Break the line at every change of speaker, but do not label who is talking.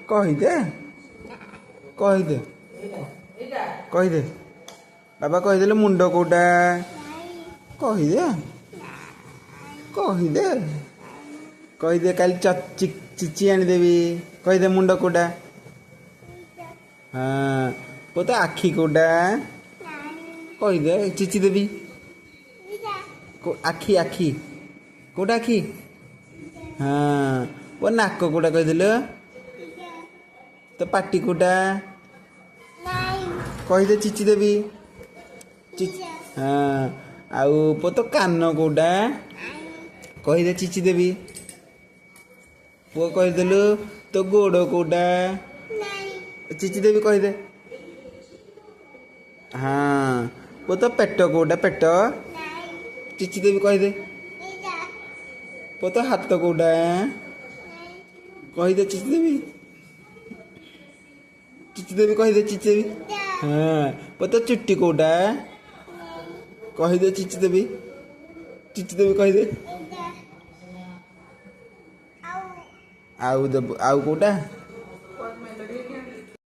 କହିଦେ କହିଦେ କହିଦେ ବାବା କହିଦେଲେ ମୁଣ୍ଡ କୋଉଟା କହିଦେ କହିଦେ କହିଦେ କାଲି ଚିଚି ଆଣିଦେବି କହିଦେ ମୁଣ୍ଡ କୋଉଟା ହଁ ପୁଅ ତ ଆଖି କୋଉଟା କହିଦେ ଚିଚି ଦେବି ଆଖି ଆଖି କୋଉଟା ଆଖି ହଁ ପୁଅ ନାକ କୋଉଟା କହିଦେଲୁ ତ ପାଟି କୋଉଟା କହିଦେ ଚିଚି ଦେବି ହଁ ଆଉ ପୁଅ ତ କାନ କୋଉଟା କହିଦେ ଚିଚି ଦେବି ପୁଅ କହିଦେଲୁ ତୋ ଗୋଡ଼ କୋଉଟା ଚିଚି ଦେବି କହିଦେ ହଁ ପୁଅ ତ ପେଟ କୋଉଟା ପେଟ ଚିଚି ଦେବି କହିଦେ ପୁଅ ତ ହାତ କୋଉଟା କହିଦେ ଚିଚି ଦେବି କହିଦେ ଚିଚି ଦେବି ହଁ ପୁଅ ତ ଚୁଟି କୋଉଟା କହିଦେ ଚିଚି ଦେବି କହିଦେ ଆଉ ଦେବୁ ଆଉ କୋଉଟା